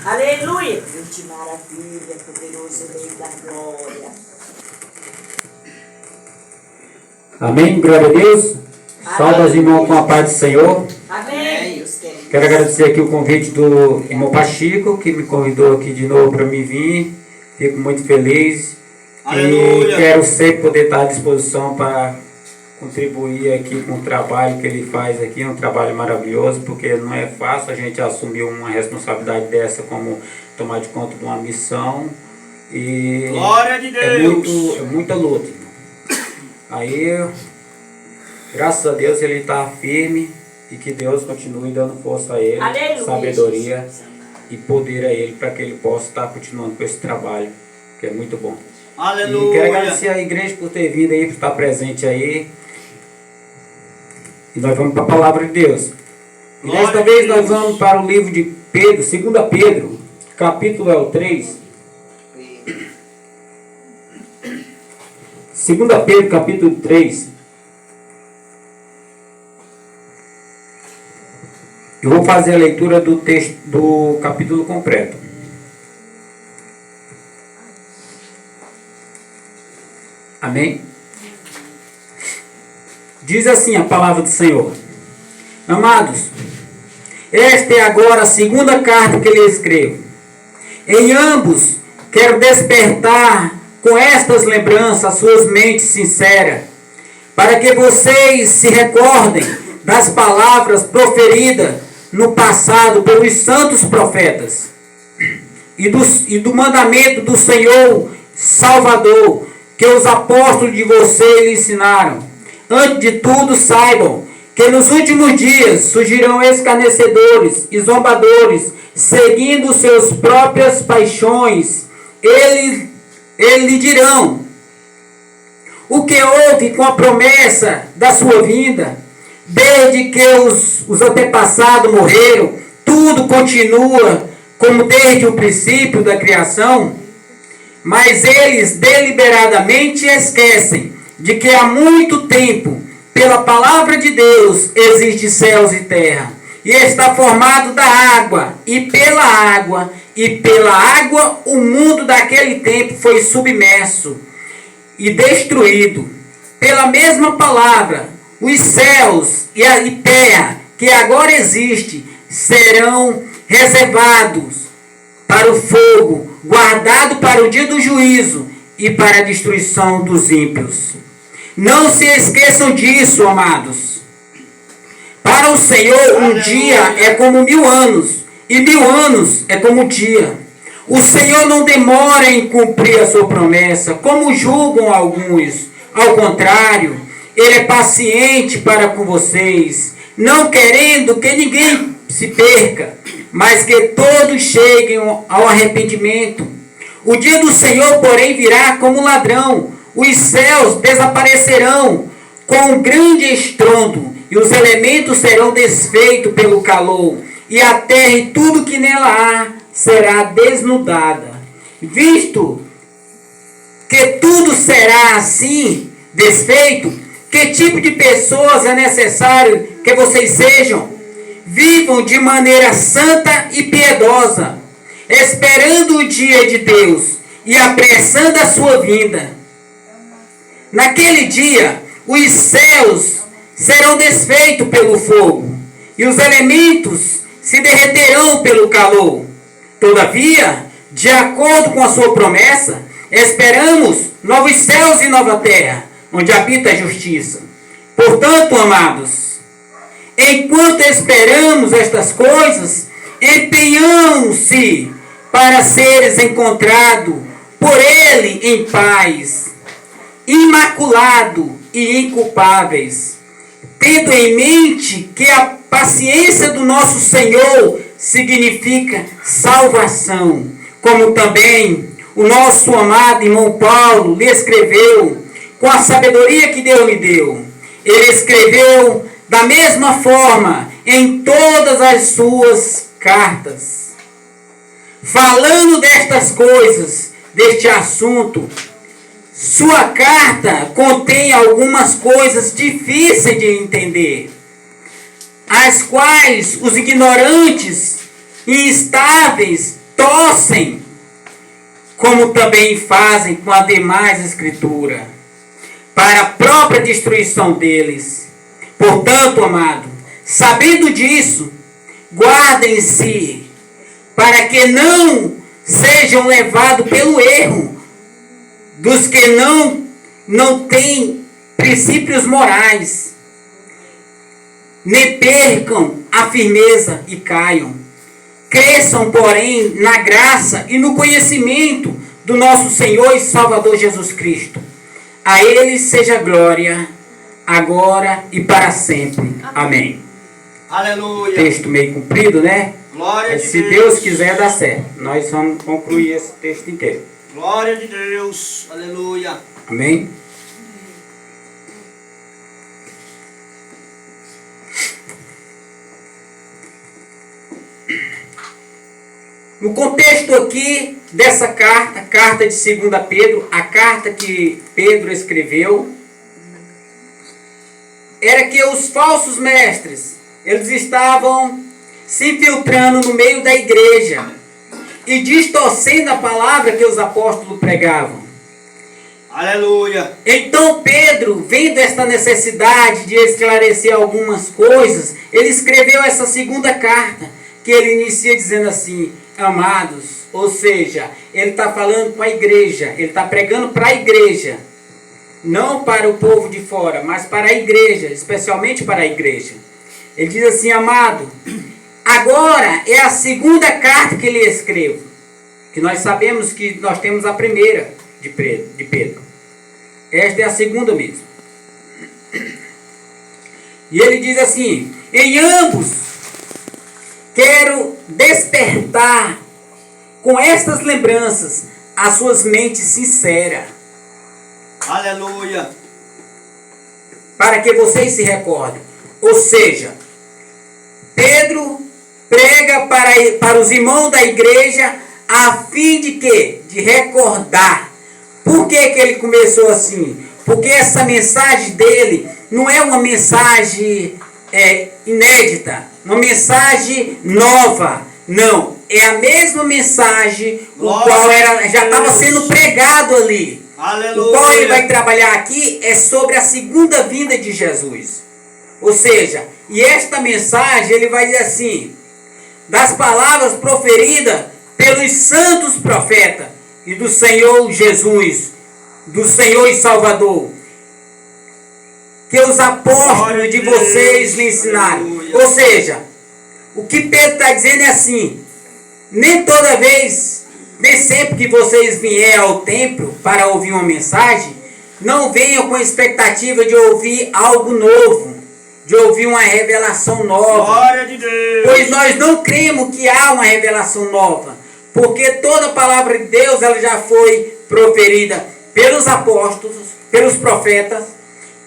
Aleluia. Deus te maravilha, poderoso Rei da glória. Amém? Glória a Deus. Salve os irmãos com a paz do Senhor. Amém. Quero agradecer aqui o convite do irmão Pachico, que me convidou aqui de novo para me vir. Fico muito feliz. Aleluia. E quero sempre poder estar à disposição para contribuir aqui com o trabalho que ele faz aqui. É um trabalho maravilhoso, porque não é fácil a gente assumir uma responsabilidade dessa, como tomar de conta de uma missão. E Glória de Deus. é muita luta. Aí, graças a Deus, ele está firme e que Deus continue dando força a ele, Aleluia. sabedoria e poder a ele para que ele possa estar continuando com esse trabalho, que é muito bom. Aleluia. E quero agradecer a igreja por ter vindo aí, por estar presente aí. E nós vamos para a palavra de Deus. E desta vez nós vamos para o livro de Pedro, 2 Pedro, capítulo é o 3. 2 Pedro, capítulo 3. Eu vou fazer a leitura do texto do capítulo completo. Amém? Diz assim a palavra do Senhor: Amados, esta é agora a segunda carta que lhe escrevo. Em ambos quero despertar com estas lembranças as suas mentes sinceras, para que vocês se recordem das palavras proferidas no passado pelos santos profetas e do mandamento do Senhor Salvador que os apóstolos de vocês lhe ensinaram. Antes de tudo, saibam que nos últimos dias surgirão escarnecedores e zombadores, seguindo suas próprias paixões. Eles lhe dirão: o que houve com a promessa da sua vinda? Desde que os antepassados morreram, tudo continua como desde o princípio da criação. Mas eles deliberadamente esquecem de que há muito tempo, pela palavra de Deus, existe céus e terra, e está formado da água, e pela água o mundo daquele tempo foi submerso e destruído. Pela mesma palavra, os céus e a terra que agora existe serão reservados para o fogo, guardado para o dia do juízo e para a destruição dos ímpios. Não se esqueçam disso, amados. Para o Senhor, um dia é como 1000 anos, e 1000 anos é como um dia. O Senhor não demora em cumprir a sua promessa, como julgam alguns. Ao contrário, Ele é paciente para com vocês, não querendo que ninguém se perca, mas que todos cheguem ao arrependimento. O dia do Senhor, porém, virá como ladrão. Os céus desaparecerão com um grande estrondo, e os elementos serão desfeitos pelo calor, e a terra e tudo que nela há será desnudada. Visto que tudo será assim desfeito, que tipo de pessoas é necessário que vocês sejam? Vivam de maneira santa e piedosa, esperando o dia de Deus e apressando a sua vinda. Naquele dia, os céus serão desfeitos pelo fogo, e os elementos se derreterão pelo calor. Todavia, de acordo com a sua promessa, esperamos novos céus e nova terra, onde habita a justiça. Portanto, amados, enquanto esperamos estas coisas, empenhamos-se para seres encontrados por Ele em paz, imaculado e inculpáveis, tendo em mente que a paciência do nosso Senhor significa salvação, como também o nosso amado irmão Paulo lhe escreveu com a sabedoria que Deus lhe deu. Ele escreveu da mesma forma em todas as suas cartas, falando destas coisas, deste assunto. Sua carta contém algumas coisas difíceis de entender, as quais os ignorantes e instáveis torcem, como também fazem com a demais escritura, para a própria destruição deles. Portanto, amado, sabendo disso, guardem-se, para que não sejam levados pelo erro dos que não têm princípios morais, nem percam a firmeza e caiam. Cresçam, porém, na graça e no conhecimento do nosso Senhor e Salvador Jesus Cristo. A Ele seja glória, agora e para sempre. Amém. Aleluia. Texto meio comprido, né? Glória Mas de se Deus quiser, dá certo. Nós vamos concluir esse texto inteiro. Glória de Deus. Aleluia. Amém? No contexto aqui dessa carta, carta de 2 Pedro, a carta que Pedro escreveu, era que os falsos mestres, eles estavam se infiltrando no meio da igreja e distorcendo a palavra que os apóstolos pregavam. Aleluia. Então Pedro, vendo esta necessidade de esclarecer algumas coisas, ele escreveu essa segunda carta, que ele inicia dizendo assim: amados, ou seja, ele está falando com a igreja, ele está pregando para a igreja, não para o povo de fora, mas para a igreja, especialmente para a igreja. Ele diz assim: amado, agora é a segunda carta que ele escreve, que nós sabemos que nós temos a primeira de Pedro. Esta é a segunda mesmo. E ele diz assim: em ambos quero despertar com estas lembranças as suas mentes sinceras, Aleluia. para que vocês se recordem. Ou seja, Pedro prega para os irmãos da igreja a fim de quê? De recordar. Por que ele começou assim? Porque essa mensagem dele não é uma mensagem inédita, uma mensagem nova. Não, é a mesma mensagem o qual já estava sendo pregado ali. Aleluia. O qual ele vai trabalhar aqui é sobre a segunda vinda de Jesus. Ou seja, e esta mensagem ele vai dizer assim: das palavras proferidas pelos santos profetas e do Senhor Jesus, do Senhor e Salvador, que os apóstolos de vocês lhe ensinaram. Aleluia. Ou seja, o que Pedro está dizendo é assim: nem toda vez, nem sempre que vocês vierem ao templo para ouvir uma mensagem, não venham com expectativa de ouvir algo novo, de ouvir uma revelação nova. Glória de Deus. Pois nós não cremos que há uma revelação nova, porque toda a palavra de Deus ela já foi proferida pelos apóstolos, pelos profetas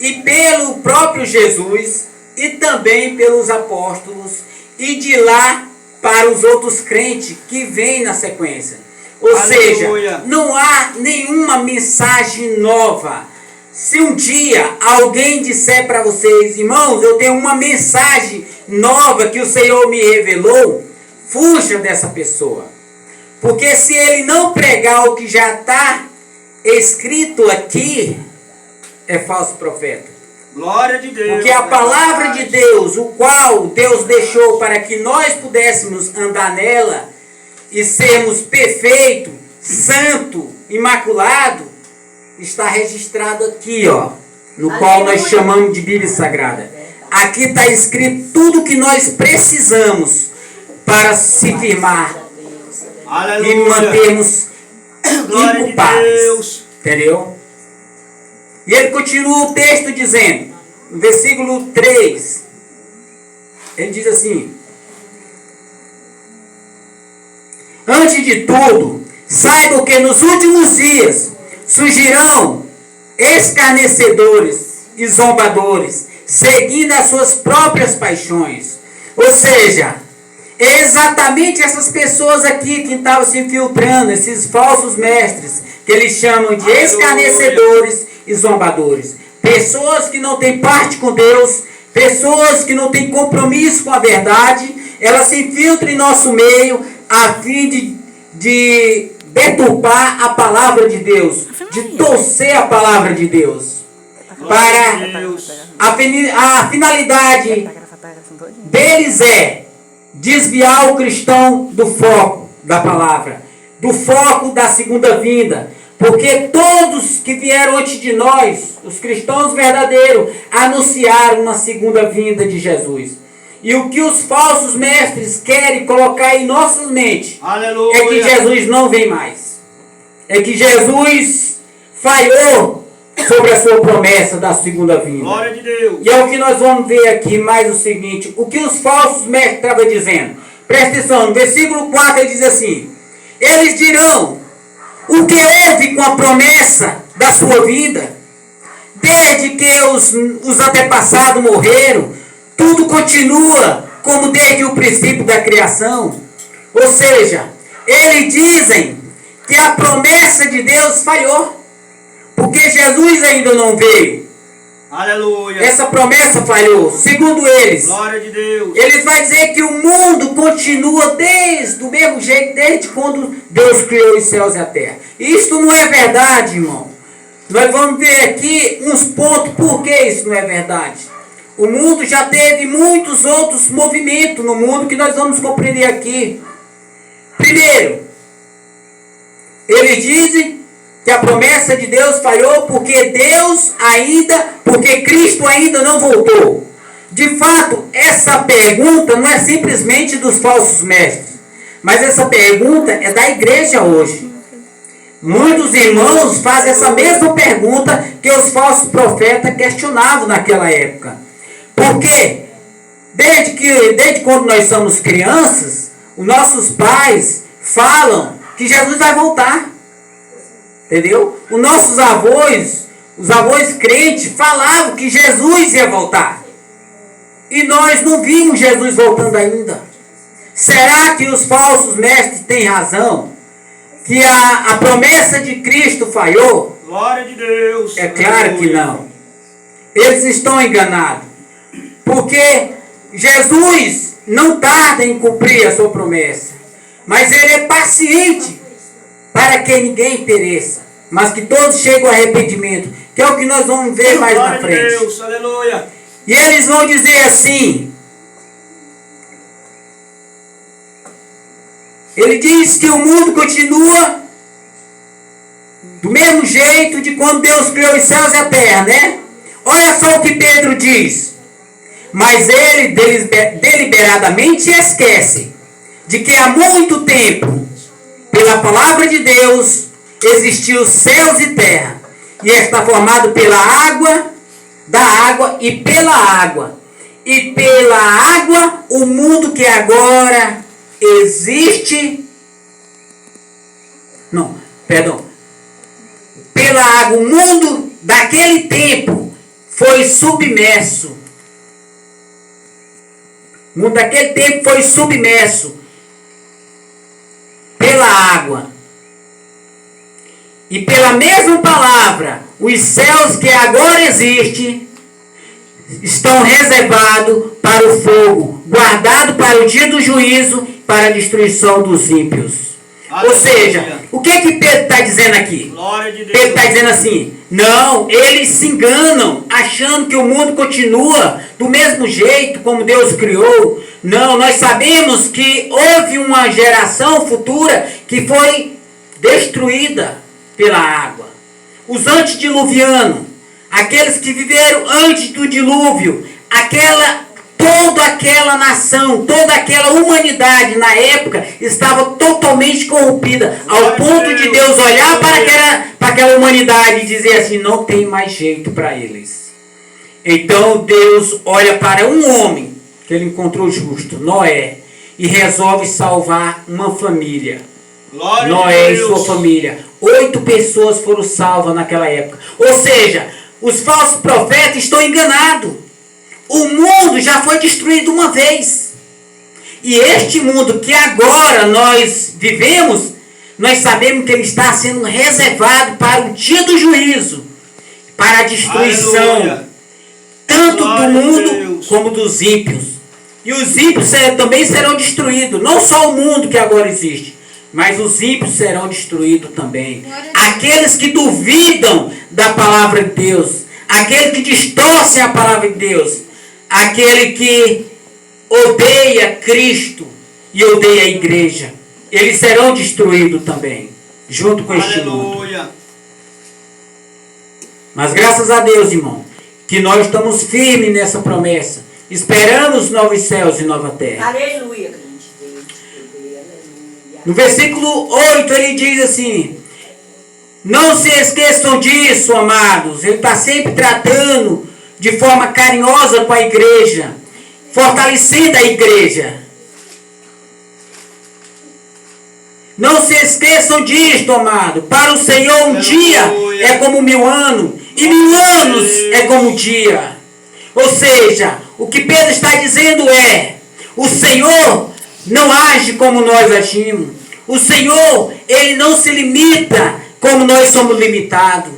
e pelo próprio Jesus e também pelos apóstolos e de lá para os outros crentes que vêm na sequência. Ou Aleluia. seja, não há nenhuma mensagem nova. Se um dia alguém disser para vocês: irmãos, eu tenho uma mensagem nova que o Senhor me revelou, fuja dessa pessoa. Porque se ele não pregar o que já está escrito aqui, é falso profeta. Glória de Deus. Porque a palavra de Deus, o qual Deus deixou para que nós pudéssemos andar nela e sermos perfeito, santo, imaculado, está registrado aqui, ó, no qual nós chamamos de Bíblia Sagrada. Aqui está escrito tudo o que nós precisamos para se firmar Aleluia. e mantermos Glória de inculpáveis. Deus. Entendeu? E ele continua o texto dizendo, no versículo 3, ele diz assim: antes de tudo, saibam que nos últimos dias surgirão escarnecedores e zombadores, seguindo as suas próprias paixões. Ou seja, exatamente essas pessoas aqui que estavam se infiltrando, esses falsos mestres, que eles chamam de escarnecedores e zombadores. Pessoas que não têm parte com Deus, pessoas que não têm compromisso com a verdade, elas se infiltram em nosso meio a fim de deturpar a palavra de Deus, de torcer a palavra de Deus, para a finalidade deles é desviar o cristão do foco da palavra, do foco da segunda vinda, porque todos que vieram antes de nós, os cristãos verdadeiros, anunciaram uma segunda vinda de Jesus. E o que os falsos mestres querem colocar em nossas mentes Aleluia. é que Jesus não vem mais. É que Jesus falhou sobre a sua promessa da segunda vinda. Glória de Deus. E é o que nós vamos ver aqui mais o seguinte, o que os falsos mestres estavam dizendo. Presta atenção, no versículo 4 ele diz assim: eles dirão, o que houve com a promessa da sua vinda? Desde que os antepassados morreram, tudo continua como desde o princípio da criação. Ou seja, eles dizem que a promessa de Deus falhou, porque Jesus ainda não veio. Aleluia. Essa promessa falhou. Segundo eles, Glória de Deus. eles vão dizer que o mundo continua do mesmo jeito, desde quando Deus criou os céus e a terra. Isto não é verdade, irmão. Nós vamos ver aqui uns pontos por que isso não é verdade. O mundo já teve muitos outros movimentos no mundo que nós vamos compreender aqui. Primeiro, eles dizem que a promessa de Deus falhou porque Cristo ainda não voltou. De fato, essa pergunta não é simplesmente dos falsos mestres, mas essa pergunta é da igreja hoje. Muitos irmãos fazem essa mesma pergunta que os falsos profetas questionavam naquela época. Porque desde quando nós somos crianças, os nossos pais falam que Jesus vai voltar. Entendeu? Os nossos avós, os avós crentes, falavam que Jesus ia voltar. E nós não vimos Jesus voltando ainda. Será que os falsos mestres têm razão? Que a promessa de Cristo falhou? Glória de Deus. É claro que não. Eles estão enganados. Porque Jesus não tarda em cumprir a sua promessa. Mas ele é paciente para que ninguém pereça, mas que todos cheguem ao arrependimento, que é o que nós vamos ver mais na frente. Glória de Deus. Aleluia. E eles vão dizer assim, ele diz que o mundo continua do mesmo jeito de quando Deus criou os céus e a terra, né? Olha só o que Pedro diz. Mas ele deliberadamente esquece de que há muito tempo, pela palavra de Deus, existiu céus e terra, e está formado pela água, da água e pela água. E pela água, o mundo que agora existe. Não, perdão. Pela água, o mundo daquele tempo foi submerso. O mundo daquele tempo foi submerso pela água. E pela mesma palavra, os céus que agora existem estão reservados para o fogo, guardados para o dia do juízo, para a destruição dos ímpios. Aleluia. Ou seja, o que Pedro está dizendo aqui? Glória de Deus. Pedro está dizendo assim, não, eles se enganam, achando que o mundo continua do mesmo jeito como Deus criou. Não, nós sabemos que houve uma geração futura que foi destruída pela água. Os antediluvianos, aqueles que viveram antes do dilúvio, toda aquela nação, toda aquela humanidade na época estava totalmente corrompida, ao ponto de Deus olhar para aquela humanidade e dizer assim, não tem mais jeito para eles. Então Deus olha para um homem que ele encontrou justo, Noé, e resolve salvar uma família. Glória Noé de e Deus. sua família. 8 pessoas foram salvas naquela época. Ou seja, os falsos profetas estão enganados. O mundo já foi destruído uma vez. E este mundo que agora nós vivemos, nós sabemos que ele está sendo reservado para o dia do juízo, para a destruição, Aleluia. tanto Glória do a mundo Deus. como dos ímpios. E os ímpios também serão destruídos. Não só o mundo que agora existe, mas os ímpios serão destruídos também. Aqueles que duvidam da palavra de Deus, aquele que distorce a palavra de Deus, aquele que odeia Cristo e odeia a igreja, eles serão destruídos também, junto com este mundo. Aleluia. Mas graças a Deus, irmão, que nós estamos firmes nessa promessa. Esperamos novos céus e nova terra. Aleluia, crente. Aleluia. No versículo 8 ele diz assim: não se esqueçam disso, amados. Ele está sempre tratando de forma carinhosa com a igreja, fortalecendo a igreja. Não se esqueçam disto, amado. Para o Senhor um dia é como 1000 anos, e 1000 anos é como um dia. Ou seja, o que Pedro está dizendo é: o Senhor não age como nós agimos. O Senhor, Ele não se limita como nós somos limitados.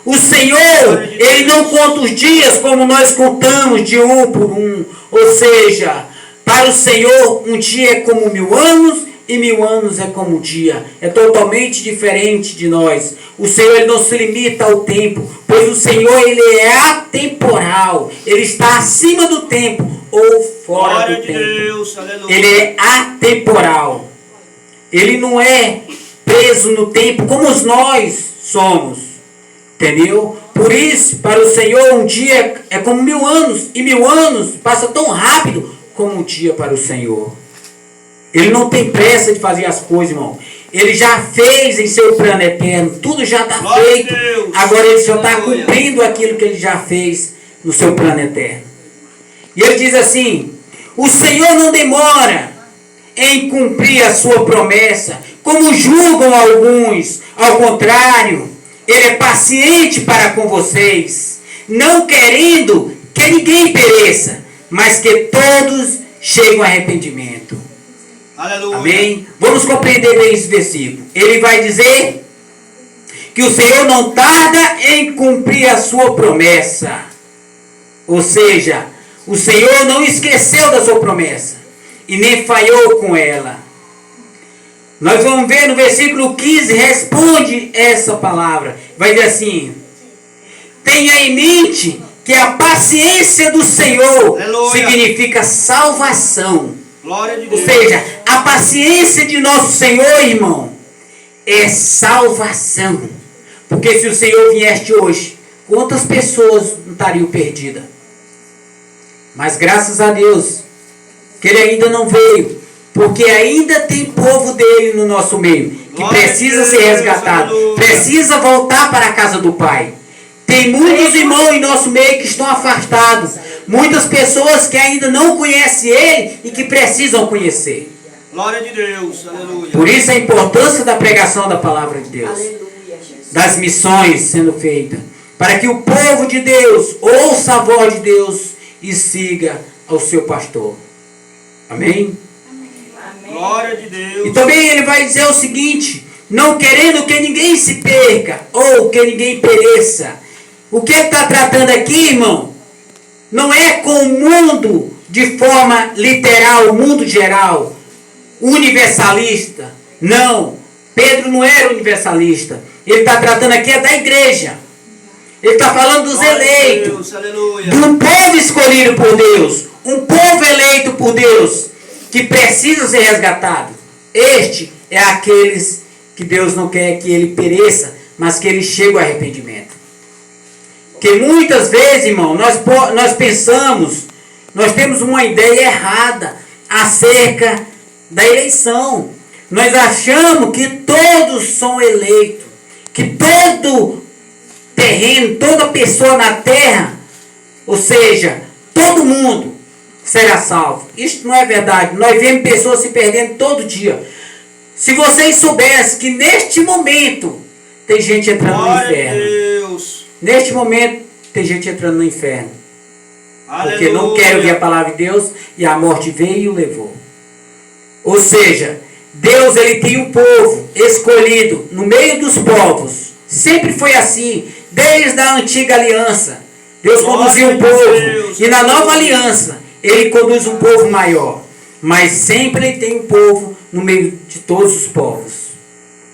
O Senhor, Ele não conta os dias como nós contamos de um por um. Ou seja, para o Senhor um dia é como 1000 anos e 1000 anos é como um dia. É totalmente diferente de nós. O Senhor, Ele não se limita ao tempo, pois o Senhor, Ele é atemporal. Ele está acima do tempo ou fora Glória do de tempo. Deus, aleluia. Ele é atemporal. Ele não é preso no tempo como nós somos. Entendeu? Por isso, para o Senhor um dia é como 1000 anos, e 1000 anos passa tão rápido como um dia para o Senhor. Ele não tem pressa de fazer as coisas, irmão. Ele já fez em seu plano eterno. Tudo já está feito. Agora ele só está cumprindo aquilo que ele já fez no seu plano eterno. E ele diz assim: o Senhor não demora em cumprir a sua promessa, como julgam alguns. Ao contrário, Ele é paciente para com vocês, não querendo que ninguém pereça, mas que todos cheguem ao arrependimento. Aleluia. Amém? Vamos compreender bem esse versículo. Ele vai dizer que o Senhor não tarda em cumprir a sua promessa. Ou seja, o Senhor não esqueceu da sua promessa e nem falhou com ela. Nós vamos ver no versículo 15, responde essa palavra. Vai dizer assim: tenha em mente que a paciência do Senhor significa salvação. Glória de Ou Deus. seja, a paciência de nosso Senhor, irmão, é salvação. Porque se o Senhor viesse hoje, quantas pessoas não estariam perdidas? Mas graças a Deus que Ele ainda não veio, porque ainda tem povo dele no nosso meio, que precisa ser resgatado, precisa voltar para a casa do Pai. Tem muitos irmãos em nosso meio que estão afastados, muitas pessoas que ainda não conhecem Ele e que precisam conhecer. Glória de Deus, aleluia. Por isso a importância da pregação da palavra de Deus, Aleluia, Jesus. das missões sendo feitas, para que o povo de Deus ouça a voz de Deus e siga ao seu pastor. Amém? Amém. Glória de Deus. E também ele vai dizer o seguinte: não querendo que ninguém se perca ou que ninguém pereça. O que ele está tratando aqui, irmão, não é com o mundo de forma literal, o mundo geral, universalista. Não, Pedro não era universalista. Ele está tratando aqui é da igreja. Ele está falando dos Glória de eleitos, Deus, aleluia. de um povo escolhido por Deus, um povo eleito por Deus, que precisa ser resgatado. Este é aqueles que Deus não quer que ele pereça, mas que ele chegue ao arrependimento. Porque muitas vezes, irmão, nós pensamos, nós temos uma ideia errada acerca da eleição. Nós achamos que todos são eleitos, que todo terreno, toda pessoa na terra, ou seja, todo mundo será salvo. Isso não é verdade. Nós vemos pessoas se perdendo todo dia. Se vocês soubessem que neste momento tem gente entrando no Glória inferno. de Deus. Neste momento tem gente entrando no inferno. Porque Aleluia. não quer ouvir a palavra de Deus e a morte veio e o levou. Ou seja, Deus ele tem um povo escolhido no meio dos povos. Sempre foi assim, desde a antiga aliança. Deus conduziu um povo. E na nova aliança, Ele conduz um povo maior. mas sempre ele tem um povo no meio de todos os povos.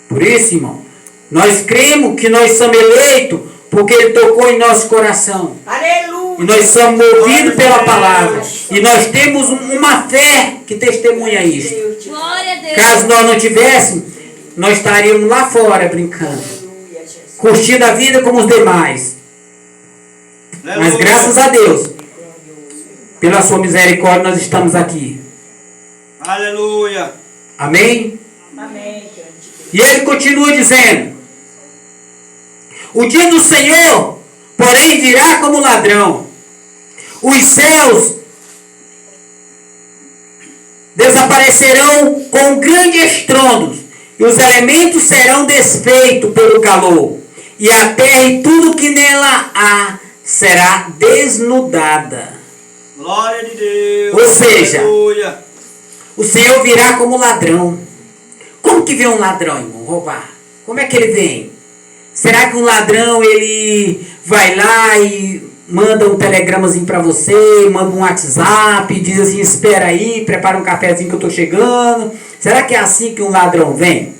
Por isso, irmão, nós cremos que nós somos eleitos porque ele tocou em nosso coração. Aleluia. E nós somos movidos pela palavra. E nós temos uma fé que testemunha isso. Glória a Deus. Caso nós não tivéssemos, nós estaríamos lá fora brincando, Aleluia, Jesus. curtindo a vida como os demais. Mas graças a Deus, pela sua misericórdia, nós estamos aqui. Aleluia. Amém? Amém. E ele continua dizendo: o dia do Senhor, porém, virá como ladrão. Os céus desaparecerão com grande estrondo, e os elementos serão desfeitos pelo calor, e a terra e tudo que nela há será desnudada. Glória de Deus. Ou seja, aleluia. O Senhor virá como ladrão. Como que vem um ladrão, irmão, roubar? Como é que ele vem? Será que um ladrão, ele vai lá e manda um telegramazinho para você, manda um WhatsApp, diz assim, espera aí, prepara um cafezinho que eu estou chegando? Será que é assim que um ladrão vem?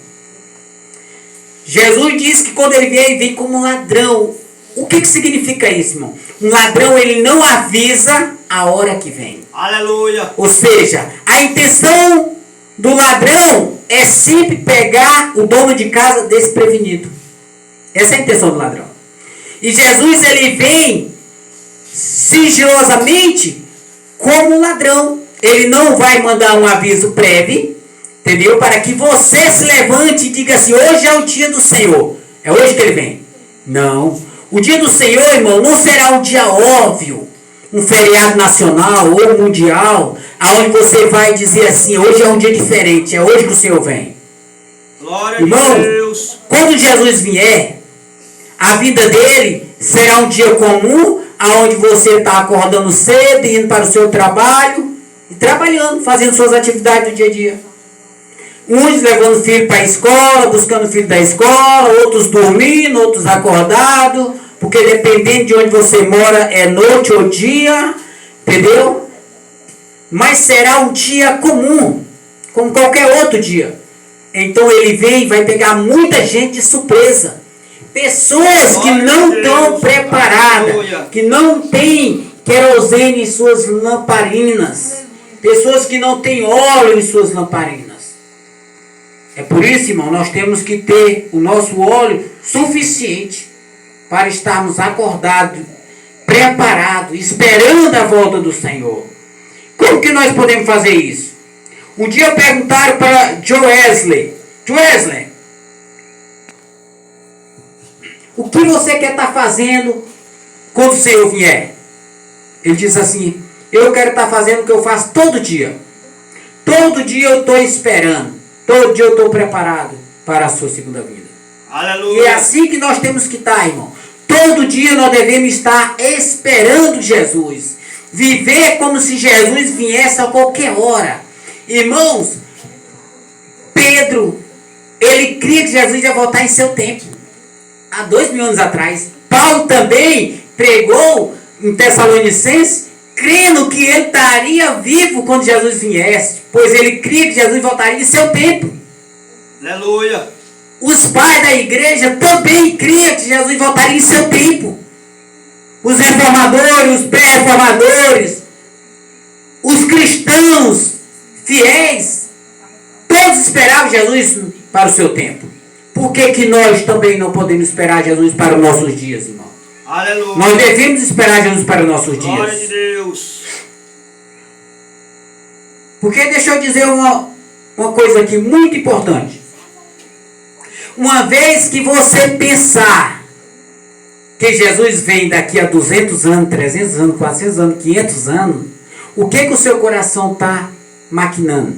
Jesus disse que quando ele vem como um ladrão. O que significa isso, irmão? Um ladrão, ele não avisa a hora que vem. Aleluia. Ou seja, a intenção do ladrão é sempre pegar o dono de casa desprevenido. Essa é a intenção do ladrão. E Jesus, ele vem sigilosamente como um ladrão. Ele não vai mandar um aviso prévio, entendeu? Para que você se levante e diga assim, hoje é o dia do Senhor. É hoje que ele vem. Não. O dia do Senhor, irmão, não será um dia óbvio, um feriado nacional ou mundial, aonde você vai dizer assim, hoje é um dia diferente, é hoje que o Senhor vem. Glória Irmão, a Deus. quando Jesus vier, a vida dele será um dia comum, aonde você está acordando cedo, indo para o seu trabalho, e trabalhando, fazendo suas atividades do dia a dia. Uns levando o filho para a escola, buscando o filho da escola, outros dormindo, outros acordados, porque dependendo de onde você mora, é noite ou dia, entendeu? Mas será um dia comum, como qualquer outro dia. Então ele vem e vai pegar muita gente de surpresa. Pessoas que não estão preparadas, que não têm querosene em suas lamparinas, pessoas que não têm óleo em suas lamparinas. É por isso, irmão, nós temos que ter o nosso óleo suficiente para estarmos acordados, preparados, esperando a volta do Senhor. Como que nós podemos fazer isso? Um dia perguntaram para Joesley, o que você quer estar fazendo quando o Senhor vier? Ele diz assim, eu quero estar fazendo o que eu faço todo dia. Todo dia eu estou esperando. Todo dia eu estou preparado para a sua segunda vinda. Aleluia. E é assim que nós temos que estar, irmão. Todo dia nós devemos estar esperando Jesus. Viver como se Jesus viesse a qualquer hora. Irmãos, Pedro, ele cria que Jesus ia voltar em seu tempo. Há 2000 anos atrás. Paulo também pregou em Tessalonicenses, crendo que ele estaria vivo quando Jesus viesse, pois ele cria que Jesus voltaria em seu tempo. Aleluia. Os pais da igreja também criam que Jesus voltaria em seu tempo. Os reformadores, os pré-reformadores, os cristãos fiéis, todos esperavam Jesus para o seu tempo. Por que nós também não podemos esperar Jesus para os nossos dias, irmão? Aleluia. Nós devemos esperar Jesus para os nossos Glória de dias. Deus. Porque deixa eu dizer uma coisa aqui muito importante. Uma vez que você pensar que Jesus vem daqui a 200 anos, 300 anos, 400 anos, 500 anos, o que o seu coração está maquinando?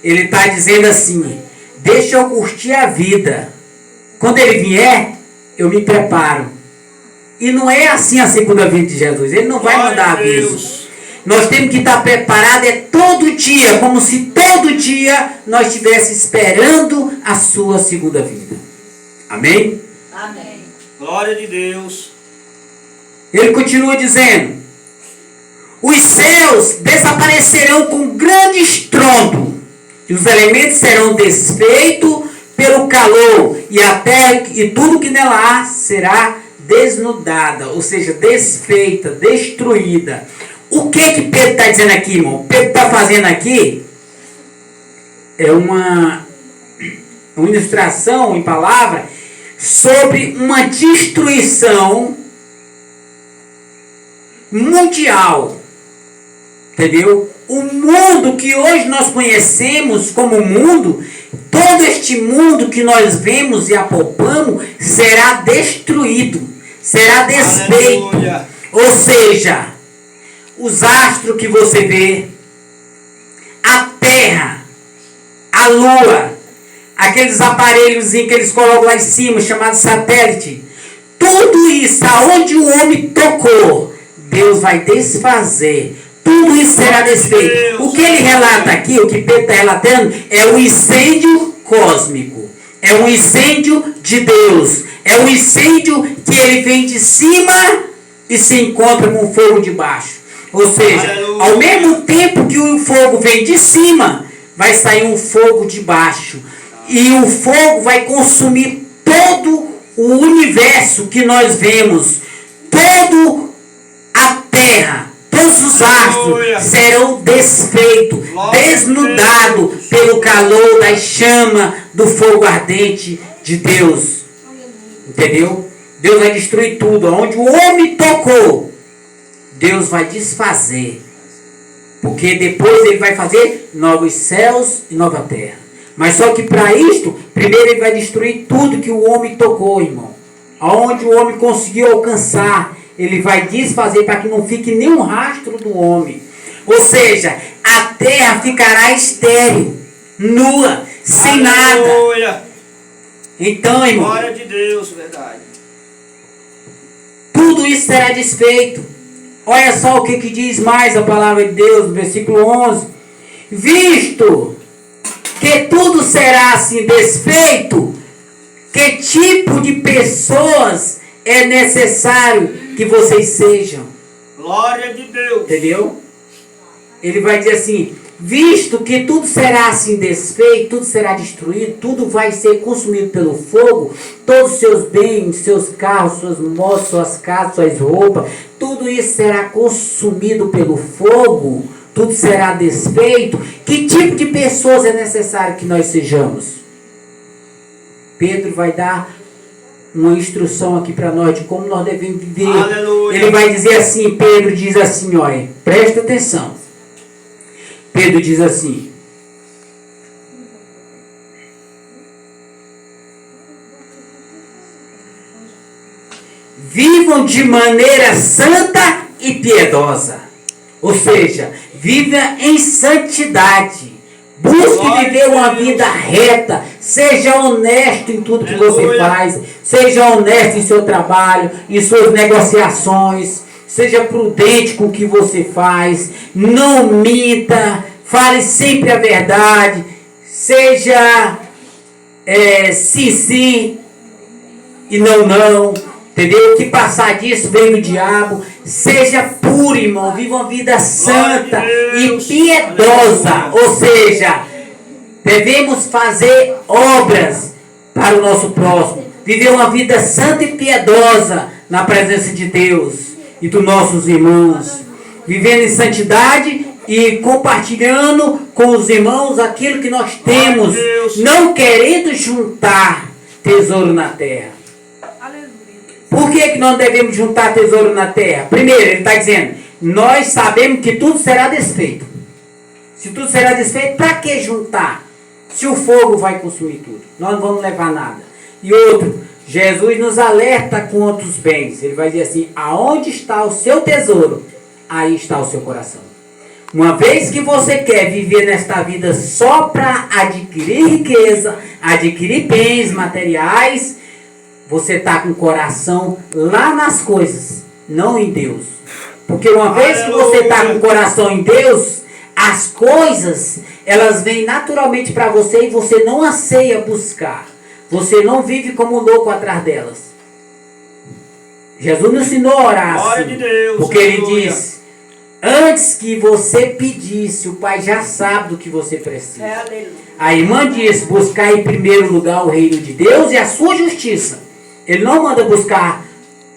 Ele está dizendo assim, deixa eu curtir a vida. Quando ele vier, eu me preparo. E não é assim a segunda vinda de Jesus. Ele não vai mandar aviso. Nós temos que estar preparados todo dia, como se todo dia nós estivéssemos esperando a sua segunda vinda. Amém? Amém. Glória de Deus. Ele continua dizendo, Os céus desaparecerão com grande estrondo, e os elementos serão desfeitos pelo calor, e a terra e tudo que nela há será desnudada, ou seja, desfeita, destruída. O que Pedro está dizendo aqui, irmão? Pedro está fazendo aqui é uma ilustração em palavra sobre uma destruição mundial. Entendeu? O mundo que hoje nós conhecemos como mundo, todo este mundo que nós vemos e apalpamos, será destruído, será desfeito. Aleluia. Ou seja, os astros que você vê, a terra, a lua, aqueles aparelhos que eles colocam lá em cima, chamados satélite, tudo isso, aonde o homem tocou, Deus vai desfazer. Tudo isso será desfeito. O que ele relata aqui, o que Pedro está relatando, é um incêndio cósmico. É um incêndio de Deus. É um incêndio que ele vem de cima e se encontra com o fogo de baixo. Ou seja, Aleluia. ao mesmo tempo que o fogo vem de cima, vai sair um fogo de baixo. E o fogo vai consumir todo o universo que nós vemos. Toda a terra. Todos os astros serão desfeitos, desnudados pelo calor da chama do fogo ardente de Deus. Entendeu? Deus vai destruir tudo. Onde o homem tocou, Deus vai desfazer. Porque depois ele vai fazer novos céus e nova terra. Mas só que para isto, primeiro ele vai destruir tudo que o homem tocou, irmão. Aonde o homem conseguiu alcançar, ele vai desfazer para que não fique nenhum rastro do homem. Ou seja, a terra ficará estéril, nua, sem nada. Aleluia. Então, irmão, Glória de Deus, verdade. tudo isso será desfeito. Olha só o que diz mais a palavra de Deus, no versículo 11. Visto que tudo será assim desfeito, que tipo de pessoas é necessário que vocês sejam? Glória de Deus. Entendeu? Ele vai dizer assim, visto que tudo será assim desfeito, tudo será destruído, tudo vai ser consumido pelo fogo, todos os seus bens, seus carros, suas motos, suas casas, suas roupas, tudo isso será consumido pelo fogo, tudo será desfeito. Que tipo de pessoas é necessário que nós sejamos? Pedro vai dar uma instrução aqui para nós de como nós devemos viver. Aleluia. Ele vai dizer assim, Pedro diz assim, olha, presta atenção. Pedro diz assim, vivam de maneira santa e piedosa. Ou seja, viva em santidade. Busque viver uma vida reta. Seja honesto em tudo que você faz. Seja honesto em seu trabalho, em suas negociações. Seja prudente com o que você faz. Não minta. Fale sempre a verdade. Seja sim, sim e não, não. Entendeu? Que passar disso vem do diabo. Seja puro, irmão. Viva uma vida santa e piedosa. Ou seja, devemos fazer obras para o nosso próximo. Viver uma vida santa e piedosa na presença de Deus e dos nossos irmãos. Vivendo em santidade e compartilhando com os irmãos aquilo que nós temos. Não querendo juntar tesouro na terra. Por que nós devemos juntar tesouro na terra? Primeiro, ele está dizendo, nós sabemos que tudo será desfeito. Se tudo será desfeito, para que juntar? Se o fogo vai consumir tudo, nós não vamos levar nada. E outro, Jesus nos alerta contra os bens. Ele vai dizer assim, aonde está o seu tesouro, aí está o seu coração. Uma vez que você quer viver nesta vida só para adquirir riqueza, adquirir bens materiais, você está com o coração lá nas coisas, não em Deus. Porque uma vez que você está com o coração em Deus, as coisas, elas vêm naturalmente para você e você não anseia buscar. Você não vive como louco atrás delas. Jesus nos ensinou a orar assim. Porque ele diz, Antes que você pedisse, o Pai já sabe do que você precisa. Aleluia. A irmã diz, buscar em primeiro lugar o reino de Deus e a sua justiça. Ele não manda buscar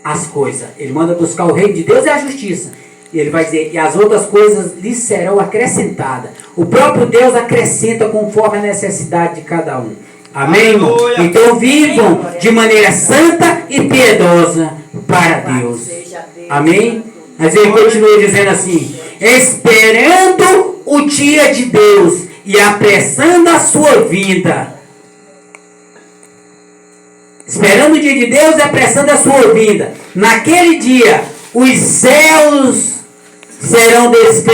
as coisas. Ele manda buscar o reino de Deus e a justiça. E ele vai dizer, e as outras coisas lhe serão acrescentadas. O próprio Deus acrescenta conforme a necessidade de cada um. Amém, irmão? Aleluia. Então vivam de maneira santa e piedosa para Deus. Seja Deus. Amém? Mas ele continua dizendo assim, esperando o dia de Deus e apressando a sua vinda. Esperando o dia de Deus e apressando a sua vinda. Naquele dia, os céus serão despedidos.